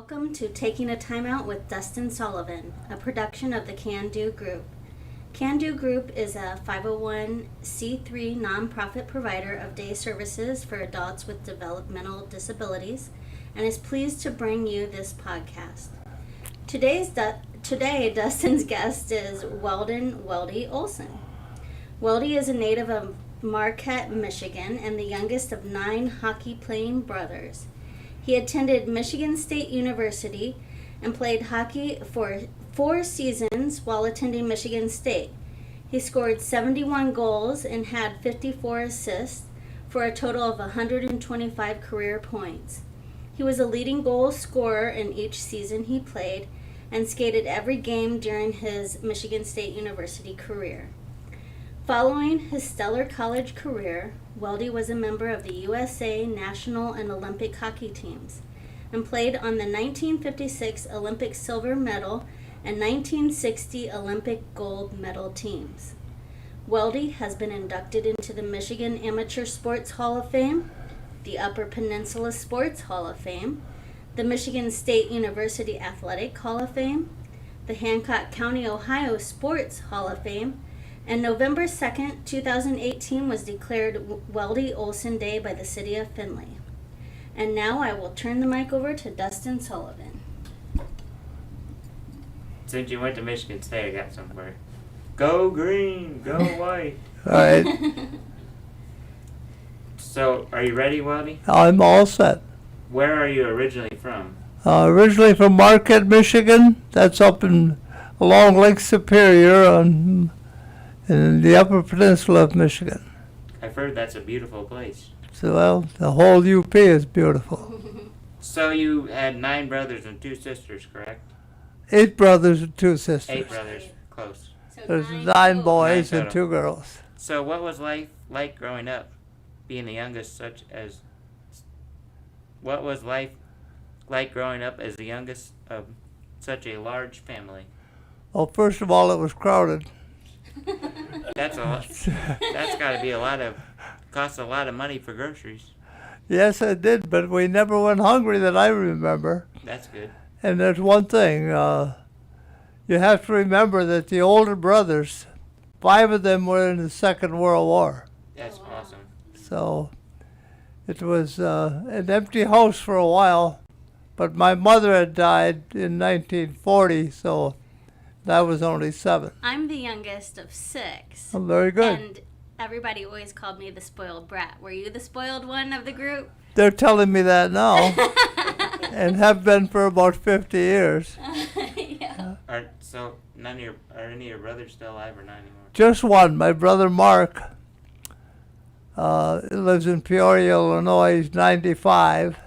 Welcome to Taking a Timeout with Dustin Sullivan, a production of the Can Do Group. Can Do Group is a 501c3 nonprofit provider of day services for adults with developmental disabilities and is pleased to bring you this podcast. Today, Dustin's guest is Weldon Weldy Olsen. Weldy is a native of Marquette, Michigan, and the youngest of 9 hockey-playing brothers. He attended Michigan State University and played hockey for 4 seasons while attending Michigan State. He scored 71 goals and had 54 assists for a total of 125 career points. He was a leading goal scorer in each season he played and skated every game during his Michigan State University career. Following his stellar college career, Weldy was a member of the USA national and Olympic hockey teams and played on the 1956 Olympic silver medal and 1960 Olympic gold medal teams. Weldy has been inducted into the Michigan Amateur Sports Hall of Fame, the Upper Peninsula Sports Hall of Fame, the Michigan State University Athletic Hall of Fame, the Hancock County, Ohio Sports Hall of Fame, and November 2nd, 2018 was declared Weldy Olsen Day by the city of Findlay. And now I will turn the mic over to Dustin Sullivan. Since you went to Michigan State, I got somewhere. Go green, go white. All right. So, are you ready, Weldy? I'm all set. Where are you originally from? Originally from Marquette, Michigan. That's up along Lake Superior in the Upper Peninsula of Michigan. I've heard that's a beautiful place. So, well, the whole UP is beautiful. So you had 9 brothers and 2 sisters, correct? 8 brothers and 2 sisters. 8 brothers, close. So There's 9 boys 9 and 2 girls. So what was life like growing up, being the youngest What was life like growing up as the youngest of such a large family? Well, first of all, it was crowded. That's got to be cost a lot of money for groceries. Yes, it did, but we never went hungry that I remember. That's good. And there's one thing, you have to remember that the older brothers, 5 of them were in the Second World War. That's awesome. So it was an empty house for a while, but my mother had died in 1940, so I was only 7. I'm the youngest of 6. Oh, very good. And everybody always called me the spoiled brat. Were you the spoiled one of the group? They're telling me that now, and have been for about 50 years. Yeah. So are any of your brothers still alive or not anymore? Just one, my brother Mark, lives in Peoria, Illinois. He's 95.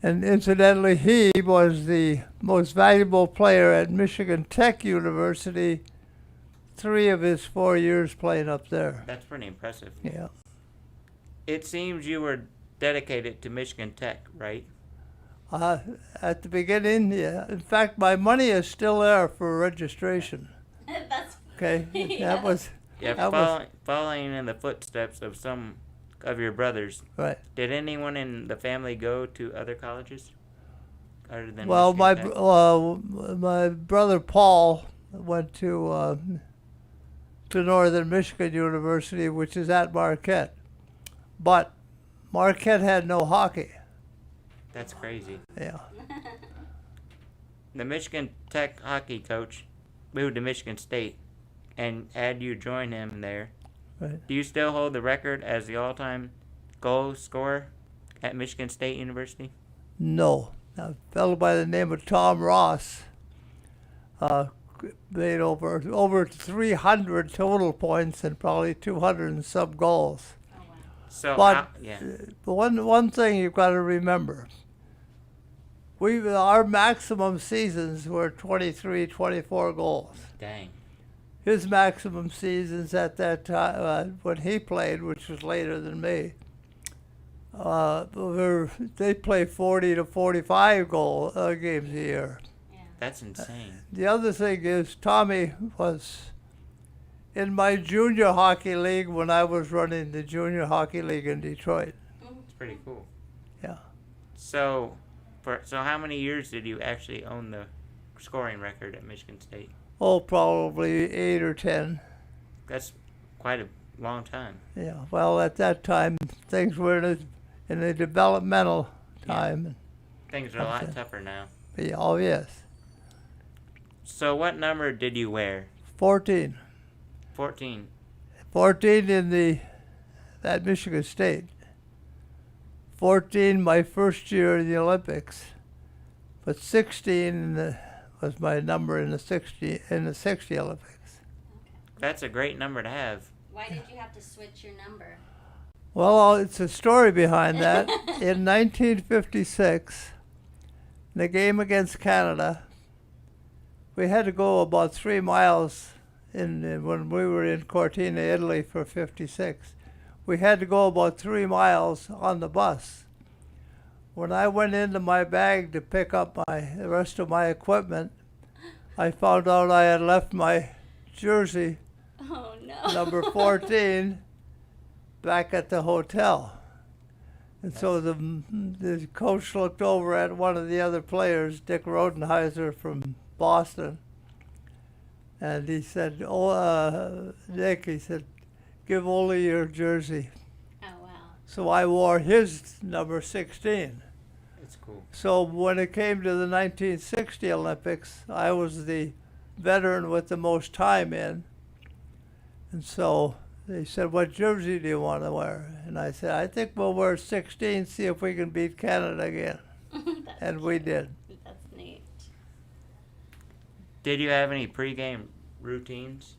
And incidentally, he was the most valuable player at Michigan Tech University, 3 of his 4 years playing up there. That's pretty impressive. Yeah. It seems you were dedicated to Michigan Tech, right? At the beginning, yeah. In fact, my money is still there for registration. That's Okay? Yeah. Following in the footsteps of some of your brothers, Right. did anyone in the family go to other colleges other than Well, Michigan Tech? my brother Paul went to Northern Michigan University, which is at Marquette. But Marquette had no hockey. That's crazy. Yeah. The Michigan Tech hockey coach moved to Michigan State and had you join him there. Right. Do you still hold the record as the all-time goal scorer at Michigan State University? No. A fellow by the name of Tom Ross made over 300 total points and probably 200 and some goals. Oh, wow. So, But yeah. one thing you've got to remember, our maximum seasons were 23, 24 goals. Dang. His maximum seasons at that time, when he played, which was later than me, they play 40 to 45 games a year. Yeah. That's insane. The other thing is, Tommy was in my junior hockey league when I was running the junior hockey league in Detroit. It's pretty cool. Yeah. So, So how many years did you actually own the scoring record at Michigan State? Oh, probably 8 or 10. That's quite a long time. Yeah. Well, at that time, things were in a developmental time. Things are a lot tougher now. Yeah, oh, yes. So what number did you wear? 14. 14. 14 at Michigan State. 14 my first year in the Olympics, but 16 was my number in the 60 Olympics. That's a great number to have. Why did you have to switch your number? Well, it's a story behind that. In 1956, in the game against Canada, we had to go about 3 miles when we were in Cortina, Italy for 56. We had to go about 3 miles on the bus. When I went into my bag to pick up the rest of my equipment, I found out I had left my jersey, Oh no. number 14, back at the hotel. And so the coach looked over at one of the other players, Dick Rodenheiser from Boston, and he said, Dick, he said, give Ole your jersey. Oh wow. So I wore his number 16. That's cool. So when it came to the 1960 Olympics, I was the veteran with the most time in. And so they said, what jersey do you want to wear? And I said, I think we'll wear 16, see if we can beat Canada again. And we did. That's neat. Did you have any pregame routines?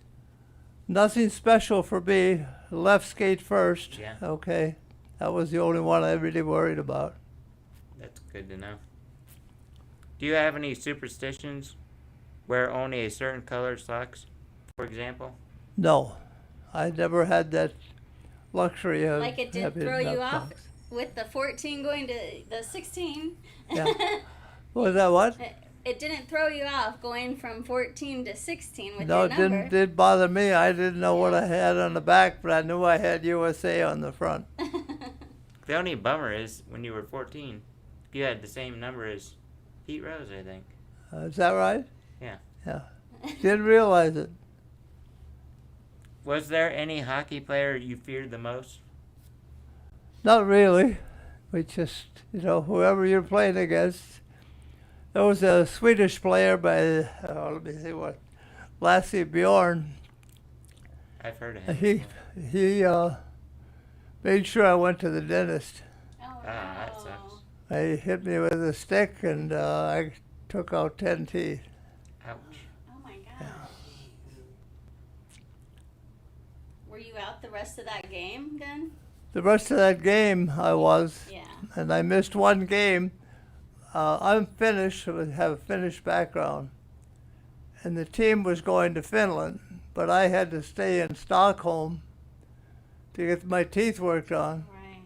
Nothing special for me. Left skate first. Yeah. Okay. That was the only one I really worried about. That's good to know. Do you have any superstitions? Wear only a certain color socks, for example? No. I never had that luxury of Like it did having throw you enough off socks. with the 14 going to the 16. Yeah. Was that what? It didn't throw you off going from 14 to 16 with No, your it number. didn't bother me. I didn't know what I had on the back, but I knew I had USA on the front. The only bummer is when you were 14, you had the same number as Pete Rose, I think. Is that right? Yeah. Yeah. Didn't realize it. Was there any hockey player you feared the most? Not really. We just, whoever you're playing against. There was a Swedish player by, let me see what, Lasse Bjorn. I've heard of him. He made sure I went to the dentist. Oh, That no. sucks. He hit me with a stick, and I took out 10 teeth. Ouch. Oh my gosh. Were you out the rest of that game then? The rest of that game I was, Yeah. and I missed one game. I'm Finnish, I have a Finnish background, and the team was going to Finland, but I had to stay in Stockholm to get my teeth worked on. Right.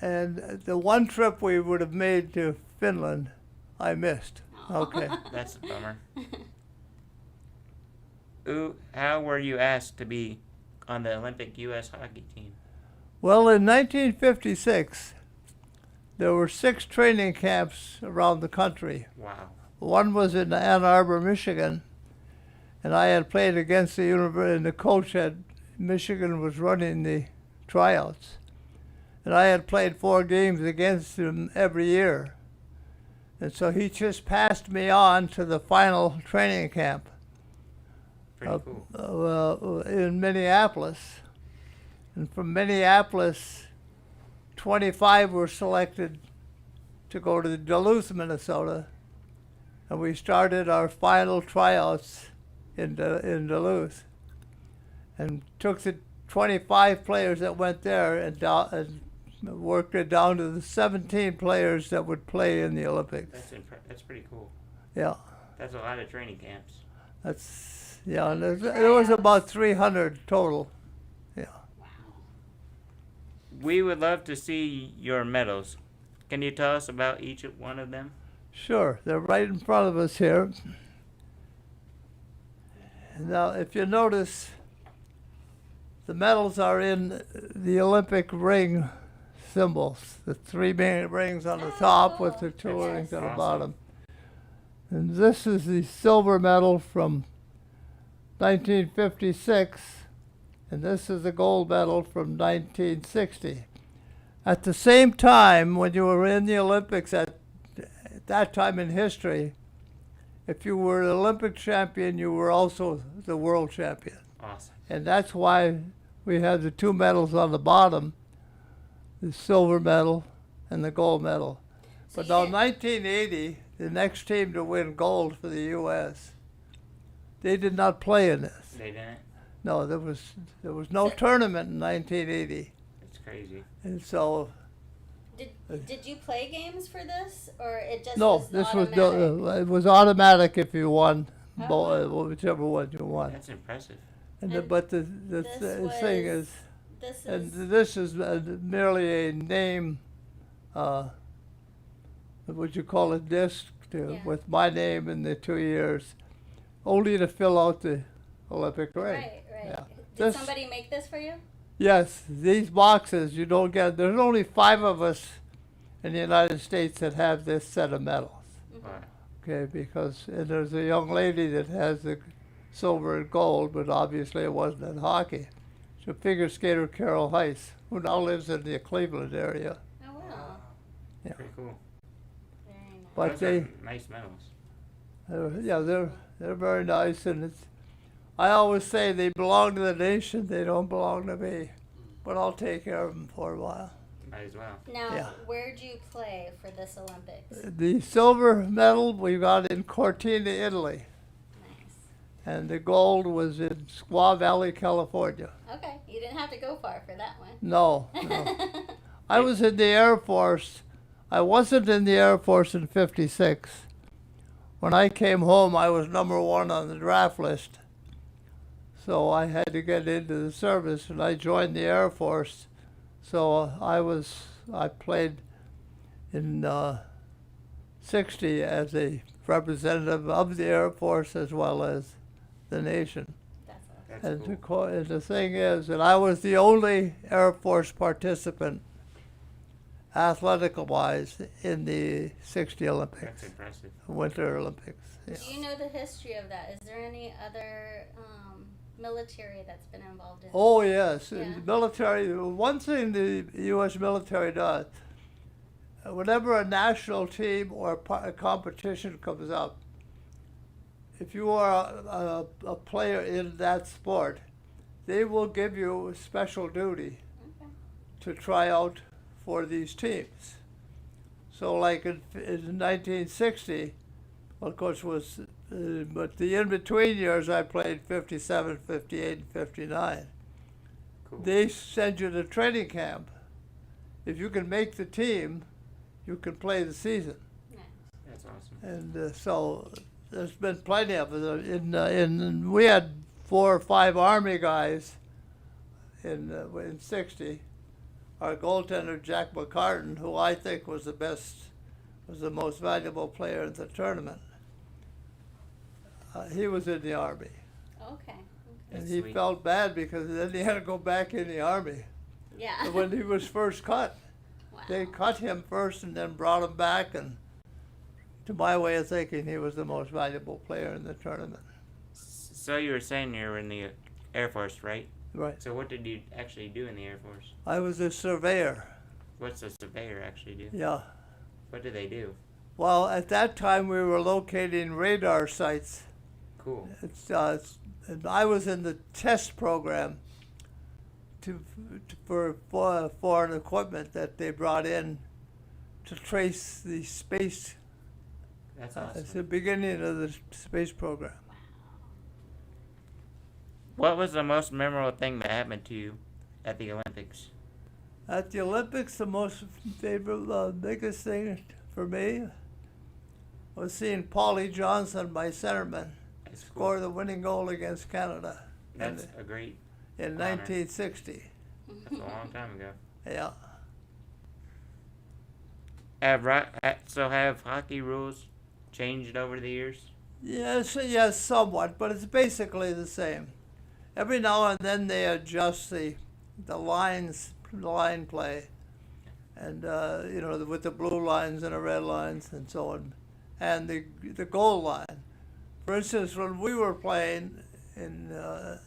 And the one trip we would have made to Finland, I missed. Oh. Okay. That's a bummer. How were you asked to be on the Olympic U.S. hockey team? Well, in 1956, there were 6 training camps around the country. Wow. One was in Ann Arbor, Michigan, and I had played against the university, and the coach at Michigan was running the tryouts. And I had played 4 games against him every year. And so he just passed me on to the final training camp Pretty cool. in Minneapolis. And from Minneapolis, 25 were selected to go to Duluth, Minnesota. And we started our final tryouts in Duluth. And took the 25 players that went there and worked it down to the 17 players that would play in the Olympics. That's pretty cool. Yeah. That's a lot of training camps. And there was about 300 total. Yeah. Wow. We would love to see your medals. Can you tell us about each one of them? Sure, they're right in front of us here. Now, if you notice, the medals are in the Olympic ring symbols. The three main rings on the Oh, top cool. with the two Yes. rings on the Awesome. bottom. And this is the silver medal from 1956, and this is the gold medal from 1960. At the same time, when you were in the Olympics at that time in history, if you were an Olympic champion, you were also the world champion. Awesome. And that's why we have the two medals on the bottom, the silver medal and the gold medal. So But you now didn't- 1980, the next team to win gold for the U.S., they did not play in this. They didn't? No, there was no tournament in 1980. It's crazy. And so, Did you play games for this, or it just no, was this automatic? was it was automatic if you won, Oh. whichever one you won. That's impressive. And But the this thing was- is, This and is this is merely a name, what would you call it, disc Yeah. with my name in the 2 years, only to fill out the Olympic ring. right. Yeah. Did This- somebody make this for you? Yes, these boxes you don't get. There's only 5 of us in the United States that have this set of medals. Wow. Okay, because and there's a young lady that has the silver and gold, but obviously it wasn't in hockey. She's a figure skater, Carol Heiss, who now lives in the Cleveland area. Oh wow. Yeah. Pretty cool. Very nice. But Those they, are nice medals. they're very nice, and it's. I always say they belong to the nation. They don't belong to me, but I'll take care of them for a while. Might as well. Now, Yeah. where'd you play for this Olympics? The silver medal we got in Cortina, Italy, Nice. and the gold was in Squaw Valley, California. Okay, you didn't have to go far for that one. No. I was in the Air Force. I wasn't in the Air Force in '56. When I came home, I was number 1 on the draft list. So I had to get into the service, and I joined the Air Force. So I played in '60 as a representative of the Air Force as well as the nation. That's awesome. That's And cool. and the thing is that I was the only Air Force participant, athletic-wise, in the '60 That's Olympics, impressive. Winter Olympics. Yeah. Do you know the history of that? Is there any other military that's been involved in? Oh yes, Yeah. military. One thing the U.S. military does, whenever a national team or a competition comes up, if you are a player in that sport, they will give you special duty Okay. to try out for these teams. So like in 1960, of course but the in-between years I played 57, 58, and 59. Cool. They send you to training camp. If you can make the team, you can play the season. Nice. That's awesome. And so there's been plenty of it. We had 4 or 5 Army guys in '60. Our goaltender Jack McCartan, who I think was the most valuable player in the tournament. He was in the Army, Okay. and That's he sweet. felt bad because then he had to go back in the Army. Yeah. When he was first cut, Wow. they cut him first and then brought him back, and to my way of thinking, he was the most valuable player in the tournament. So you were saying you were in the Air Force, right? Right. So what did you actually do in the Air Force? I was a surveyor. What's a surveyor actually do? Yeah. What do they do? Well, at that time we were locating radar sites. Cool. And I was in the test program for foreign equipment that they brought in to trace the space. That's It's the awesome. beginning of the space program. What was the most memorable thing that happened to you at the Olympics? At the Olympics, the most favorite, biggest thing for me was seeing Paulie Johnson, my centerman, That's cool. score the winning goal against Canada That's a great. in honor. 1960. That's a long time ago. Yeah. Have hockey rules changed over the years? Yes, somewhat, but it's basically the same. Every now and then they adjust the line play, and with the blue lines and the red lines and so on, and the goal line. For instance, when we were playing in the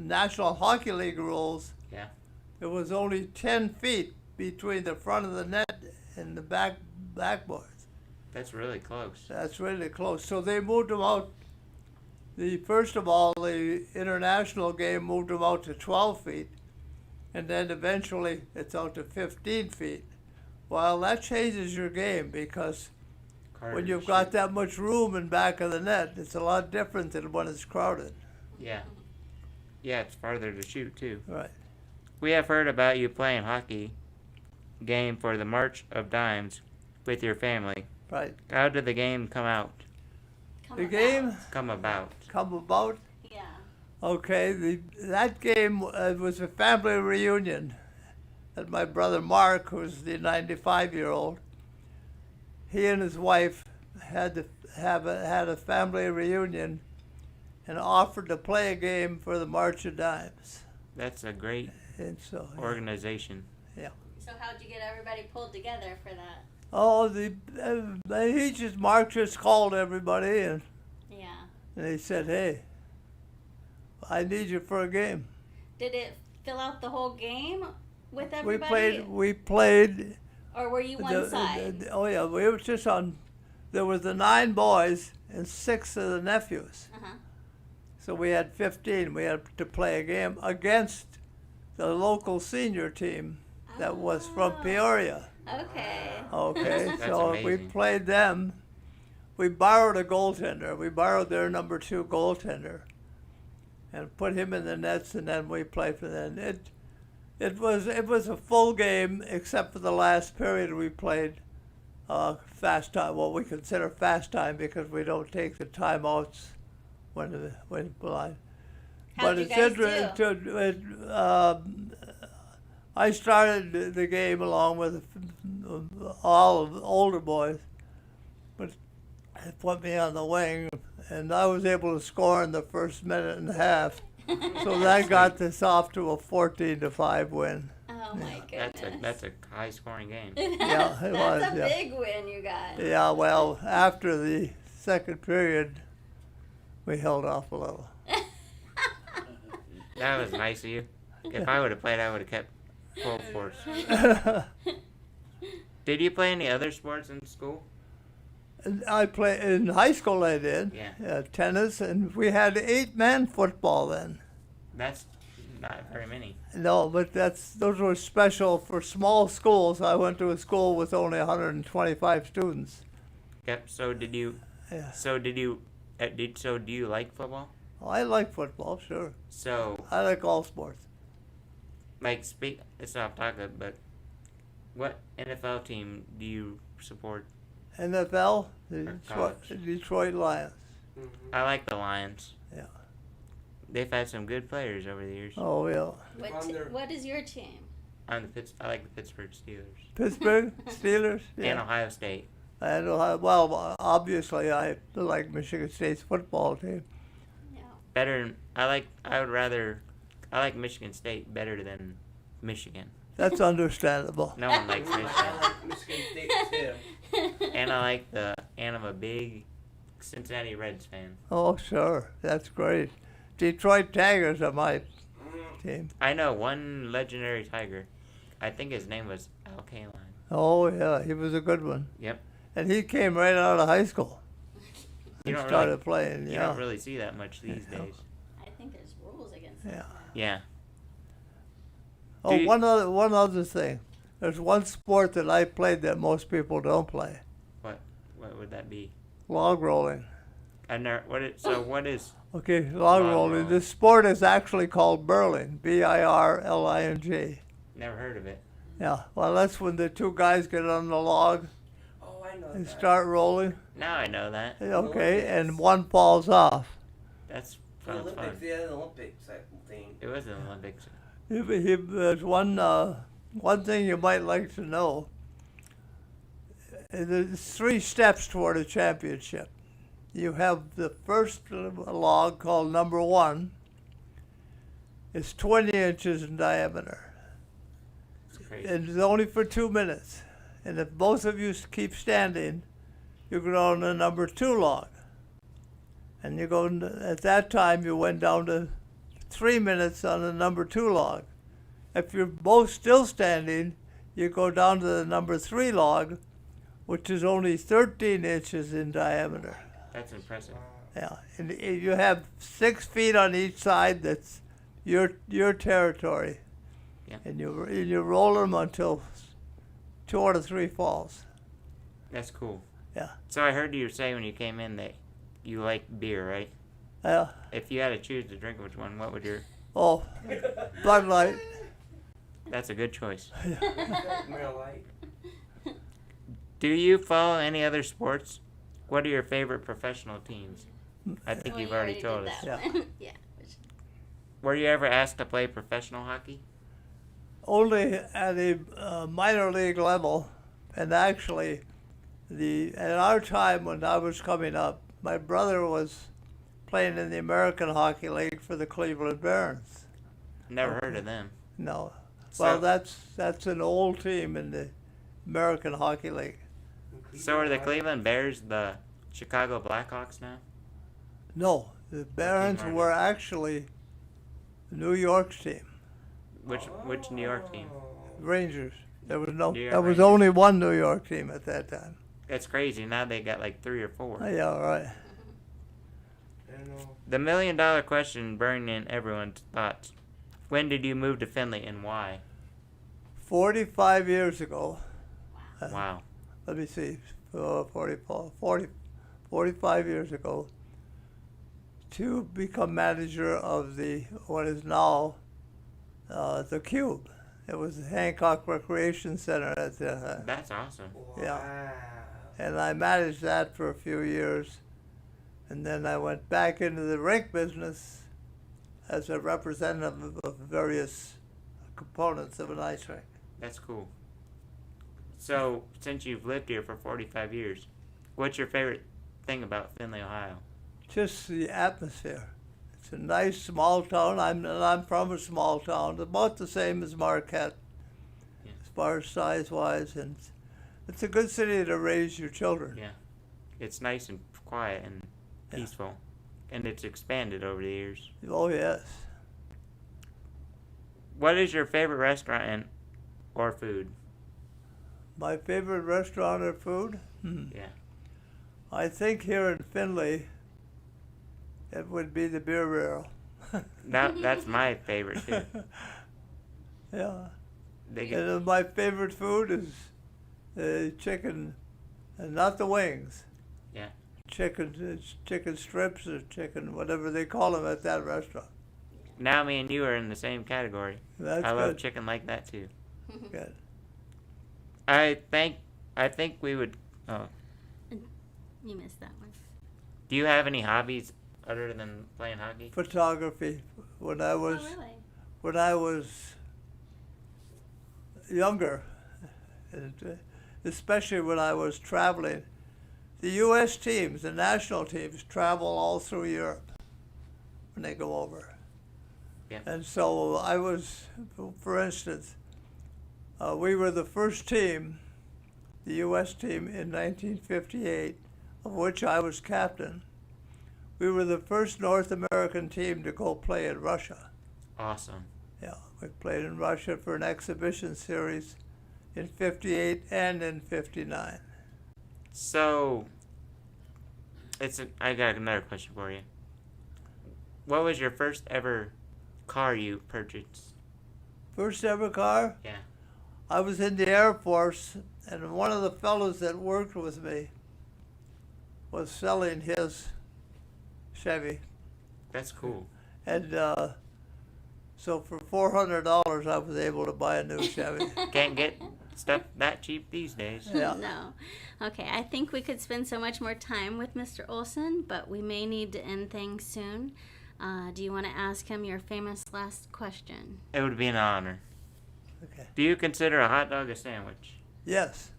National Hockey League rules, Yeah. it was only 10 feet between the front of the net and the backboards. That's really close. That's really close. So they moved them out. First of all, the international game moved them out to 12 feet, and then eventually it's out to 15 feet. Well, that changes your game because Harder when to you've got shoot. that much room in back of the net, it's a lot different than when it's crowded. Yeah. Yeah, it's farther to shoot too. Right. We have heard about you playing hockey game for the March of Dimes with your family. Right. How did the game come out? The game Come about? come about. Yeah. Okay, that game was a family reunion. And my brother Mark, who's the 95-year-old, he and his wife had a family reunion and offered to play a game for the March of Dimes. That's a great And so, organization. So how'd you get everybody pulled together for that? Mark just called everybody and Yeah. he said, "Hey, I need you for a game." Did it fill out the whole game with everybody? We played. Or were you one side? We were just on. There was the 9 boys and 6 of the nephews. Uh-huh. So we had 15. We had to play a game against the local senior team that was from Oh. Peoria. Okay. Okay, That's so we amazing. played them. We borrowed a goaltender. We borrowed their number 2 goaltender and put him in the nets, and then we played for them. It was a full game except for the last period. We played fast time, what we consider fast time, because we don't take the timeouts when blind. How'd you guys do? I started the game along with all of the older boys, but it put me on the wing, and I was able to score in the first minute and a half. So that got this off to a 14-5 win. Oh my goodness. That's a high scoring game. Yeah, it was. That's a Yeah. big win, you guys. Yeah, well, after the second period, we held off a little. That was nice of you. If I would have played, I would have kept full force. Did you play any other sports in school? I played in high school. I did. Yeah. Tennis, and we had 8-man football then. That's not very many. No, but those were special for small schools. I went to a school with only 125 students. Yep. So did you? Yeah. So did you? So do you like football? I like football, sure. So I like all sports. like it's off topic, but what NFL team do you support? NFL, Or the Detroit Lions. I like the Lions. Yeah. They've had some good players over the years. Oh, yeah. What is your team? I like the Pittsburgh Steelers Pittsburgh Steelers. and Yeah. Ohio State. And well, obviously, I like Michigan State's football team. Yeah. I like Michigan State better than Michigan. That's understandable. No one likes I Michigan. like Michigan State too. And I'm a big Cincinnati Reds fan. Oh, sure. That's great. Detroit Tigers are my team. I know one legendary Tiger. I think his name was Al Kaline. Oh, yeah. He was a good one. Yep. And he came right out of high school You and don't started really, playing. you Yeah. don't really see that much these Yeah. days. I think there's rules against Yeah. that. Yeah. Oh, Do you- one other thing. There's one sport that I played that most people don't play. What would that be? Log rolling. What is? Okay, log Log rolling. rolling. This sport is actually called birling. birling. Never heard of it. Yeah. Well, that's when the 2 guys get on the log Oh, I know and that. start rolling. Now I know that. Okay, and one falls off. That's The sounds Olympics, fun. yeah, the Olympics thing. It was the Olympics. There's one thing you might like to know. There's 3 steps toward a championship. You have the first log called number 1. It's 20 inches in diameter. crazy. and it's only for 2 minutes. And if both of you keep standing, you go on the number 2 log. And you go, at that time, you went down to 3 minutes on the number 2 log. If you're both still standing, you go down to the number 3 log, which is only 13 inches in diameter. That's impressive. Yeah, and you have 6 feet on each side. That's your territory. Yeah. And you roll them until 2 out of 3 falls. That's cool. Yeah. So I heard you say when you came in that you like beer, right? Yeah. If you had to choose to drink which one, what would your... Oh, Bud Light. That's a good choice. Real light. Do you follow any other sports? What are your favorite professional teams? I think Well, you've you already did told us. that Yeah. one. Yeah. Were you ever asked to play professional hockey? Only at a minor league level, and actually, at our time when I was coming up, my brother was playing in the American Hockey League for the Cleveland Barons. Never heard of them. No, So- well, that's an old team in the American Hockey League. So are the Cleveland Bears the Chicago Blackhawks now? No, the Barons are they? were actually New York's team, Which New York team? Rangers. There was New York there was Rangers. only one New York team at that time. That's crazy. Now they got like 3 or 4. Yeah, right. The $1 million question burning in everyone's thoughts. When did you move to Finley and why? 45 years ago. Wow. Let me see, 45 years ago, to become manager of what is now the Cube. It was the Hancock Recreation Center at the time. That's awesome. Yeah. And I managed that for a few years. And then I went back into the rink business as a representative of various components of an ice rink. That's cool. So, since you've lived here for 45 years, what's your favorite thing about Findlay, Ohio? Just the atmosphere. It's a nice small town. I'm from a small town, about the same as Marquette, Yeah. as far as size-wise, and it's a good city to raise your children. Yeah. It's nice and quiet and Yeah. peaceful. And it's expanded over the years. Oh yes. What is your favorite restaurant or food? My favorite restaurant or food? Yeah. I think here in Findlay, it would be the Beer Barrel. That's my favorite too. Yeah. They get, And my favorite food is chicken, and not the wings. yeah. Chicken strips or chicken, whatever they call them at that restaurant. Now me and you are in the same category. That's I love good. chicken like that too. Good. I think we would. Oh, You missed that one. do you have any hobbies other than playing hockey? Photography. When I was Oh, really? when I was younger, and especially when I was traveling, the U.S. teams, the national teams, travel all through Europe when they go over. Yeah. And so I was, for instance, we were the first team, the U.S. team in 1958, of which I was captain. We were the first North American team to go play in Russia. Awesome. Yeah, we played in Russia for an exhibition series in 58 and in 59. So, I got another question for you. What was your first ever car you purchased? First ever car? Yeah. I was in the Air Force, and one of the fellows that worked with me was selling his Chevy. That's cool. And so for $400, I was able to buy a new Chevy. Can't get stuff that cheap these days. Yeah. No. Okay, I think we could spend so much more time with Mr. Olsen, but we may need to end things soon. Do you want to ask him your famous last question? It would be an honor. Okay. Do you consider a hot dog a sandwich? Yes.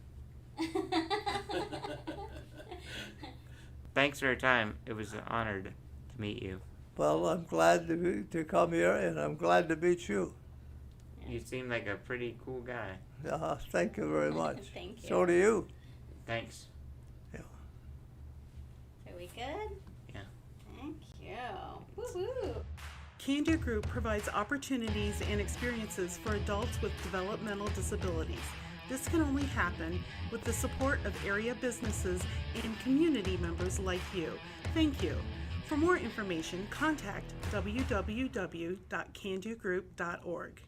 Thanks for your time. It was an honor to meet you. Well, I'm glad to come here, and I'm glad to meet you. You seem like a pretty cool guy. Thank you very much. Thank you. So do you. Thanks. Are we good? Yeah. Thank you. Woo-hoo. Can-Do Group provides opportunities and experiences for adults with developmental disabilities. This can only happen with the support of area businesses and community members like you. Thank you. For more information, contact www.candogroup.org.